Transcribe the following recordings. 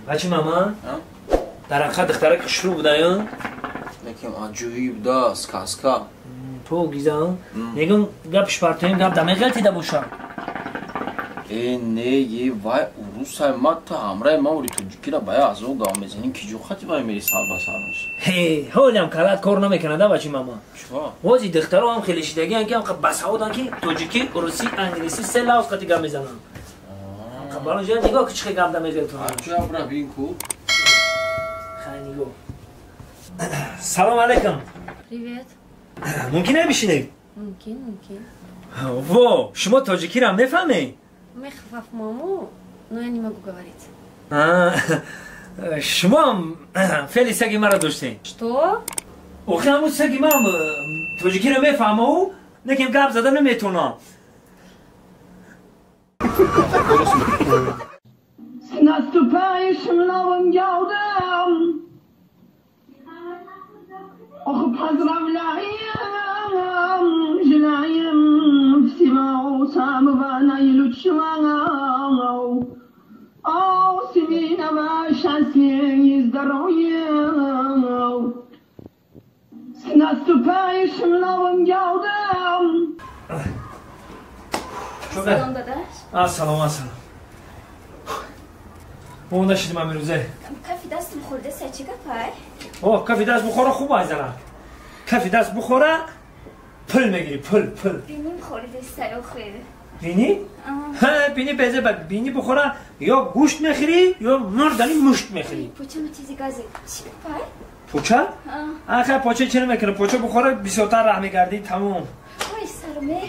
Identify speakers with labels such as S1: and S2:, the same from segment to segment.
S1: بچه ماما در حقیقت دختره کشرو بوده یا؟
S2: نکیم آجوهی بوده از کاسکا
S1: تو گیزم نگم گپش پرتویم گپ دمه غلطی ده بوشم
S2: نه یه وای اروس های ما تا همراه ما ولی توجیکی را باید از اون گام بزنیم که جو خطی باید میری سال با سال باشه
S1: حالی هم کلت کار نمیکنه ده بچه ماما
S2: چوا؟
S1: وازی دختره هم خیلی شدگی هم که بس هاودن که توجیکی، روسی، انگلیسی 3 لحظ قطعی گم میزنن برای جای نگاه که چه گم دمه غلطونه
S2: چه برا بین کو؟
S1: خیلی نگاه سلام علیکم
S3: Привет.
S1: ممکنه بشینید؟
S3: Мумкин.
S1: во شما تاجیکی را میفهمی؟
S3: Мехваф маму, но я не могу говорить.
S1: شما هم فعلی سگی مرا داشتین
S3: Что?
S1: اوخی همون سگی من تاجیکی را میفهمه و نکیم گپ زده نمیتونم
S4: Наступаешь в новом году, ох, поздравляем, желаем всего самого наилучшего, семейного счастья и здоровья. С наступающим Новым годом!
S3: Салам, дадаш.
S1: سلام اون نشیدم همین روزه
S3: کافی دستم خورده سچی گپای؟
S1: اوه کافی دست بخوره خوب ایزنه کافی دست بخوره پل میگیری پل
S3: بینیم خورده سر خیره
S1: بینی؟ بینی بزه بینی بخوره یا گوشت میخوری یا مردنی مشت میخوری
S3: پوچه ما چیزی گازی چی گپای؟
S1: پوچه؟ آخه پوچه چی نمیکنه پوچه بخوره بیسوتر رحمی گردی تموم
S3: وای سرمه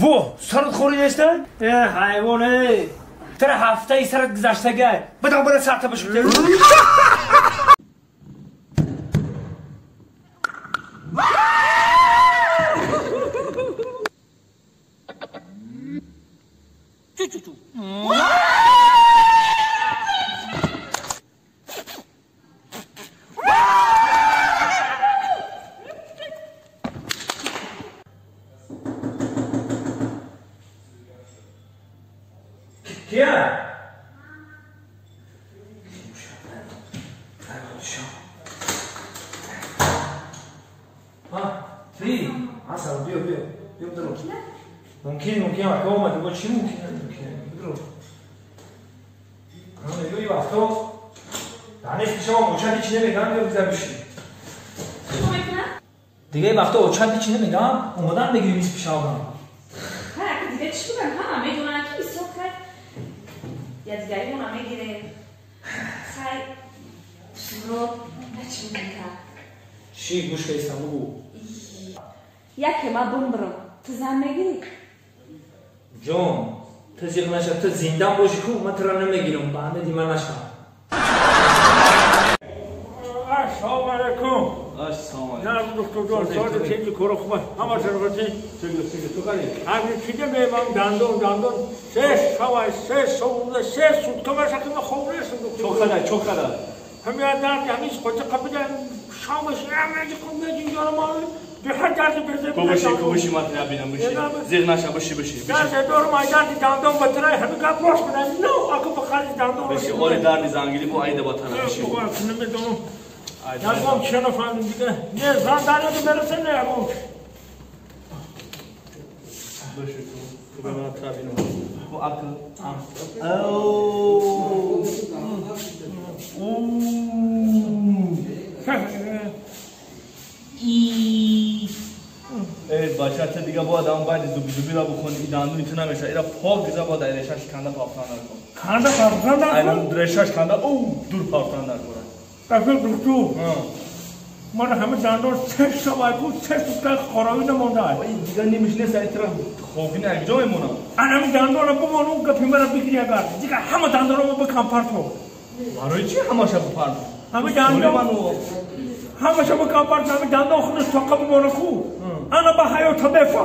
S1: وو سرت خوری نیستن؟ حیوانه تر هفته ای سرت گذشتگه بدم بره سرت بشکته کیا؟ تی اصلا بیا برو ممکن وقتا اومده با چی ممکنه برو یه وقتا دانست شما اوچت چی نمیگم بیا بزر بشید دیگه وقتا اوچت چی نمیگم اومدن بگیری میز پیش آقام
S5: دیگه چی بودن ها میدونن که بسیار کرد یادگاری اون همه گیره خیلی شما نچی میکنم
S1: چی گوش که ایستم بگو
S5: یکی ما بمبرم تو زن میگیری
S1: جون تو زیغ نشد تو زندان باشی که من تو را نمیگیرم بنده دیمه نشم
S6: السلام علیکم نه دکتر جان ساعت چیزی کارو خوبه همه شرکتی تو کاری همین چیزی میمام دندون سه سوت که خوب نیست
S1: چو خدا
S6: همین همیش خود قبیدن شامش همه کن میگی یارو ما به هر جایی بزنیم
S7: کوشی ما نبینم زیر نشه باشی
S6: نه دور ما دردی دندون بتره همین کار پروش کنن نه اگه بخاری دندون
S7: باشی اول دردی زنگیلی بو ایده با تنه باشی
S6: نمیدونم نگم چه نفهمیم دیگه یه زن داره برسه نگم
S7: باشی تو به من تبینم بو عقل ای بچه دیگه باید اون بعد زوبی را بخونی دندون اینطور نمیشه ایرا پاک گذار باید ایرشش کنده پافتان نکن ایران درشش کنده او دور پافتان نکن
S6: دفعه دکتر من همه دندون سه شبای بود سه سوت خرابی نمونده
S7: دیگه نمیشه سعی طرف خوبی نه جای مونا
S6: همین دندون رو بمونم که پیمرا بگیری اگر دیگه همه دندون رو بکن پرتو
S7: برای چی همه شب پرتو
S6: همه دندون همه شب بکن پرتو همه دندون خودش توقع بمونه کو انا با حیات بفهم